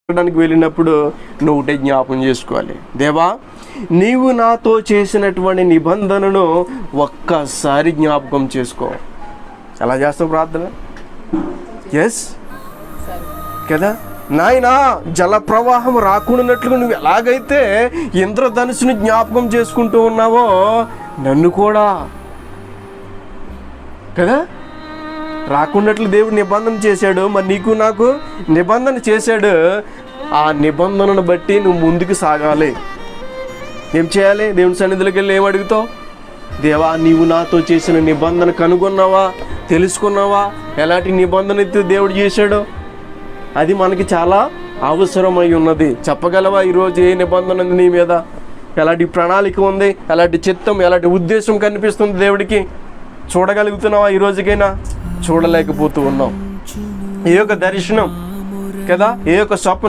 మాట్లాడడానికి వెళ్ళినప్పుడు నువ్వు ఒకటే జ్ఞాపకం చేసుకోవాలి, దేవా నీవు నాతో చేసినటువంటి నిబంధనను ఒక్కసారి జ్ఞాపకం చేసుకో. ఎలా చేస్తావు ప్రార్థన? ఎస్ కదా నాయనా, జల ప్రవాహం రాకుండానట్లుగా నువ్వు ఎలాగైతే ఇంద్రధనుసుని జ్ఞాపకం చేసుకుంటూ ఉన్నావో నన్ను కూడా కదా రాకున్నట్లు దేవుడు నిబంధన చేశాడు. మరి నీకు నాకు నిబంధన చేశాడు. ఆ నిబంధనను బట్టి నువ్వు ముందుకు సాగాలి. ఏం చేయాలి? దేవుని సన్నిధిలోకి వెళ్ళి ఏం అడుగుతావు? దేవా నీవు నాతో చేసిన నిబంధన కనుగొన్నావా, తెలుసుకున్నావా? ఎలాంటి నిబంధన అయితే దేవుడు చేశాడో అది మనకి చాలా అవసరమై ఉన్నది. చెప్పగలవా ఈరోజు ఏ నిబంధన ఉంది నీ మీద? ఎలాంటి ప్రణాళిక ఉంది, ఎలాంటి చిత్తం, ఎలాంటి ఉద్దేశం కనిపిస్తుంది దేవుడికి? చూడగలుగుతున్నావా ఈ రోజుకైనా? చూడలేకపోతూ ఉన్నాం. ఏ యొక్క దర్శనం కదా, ఏ యొక్క స్వప్నం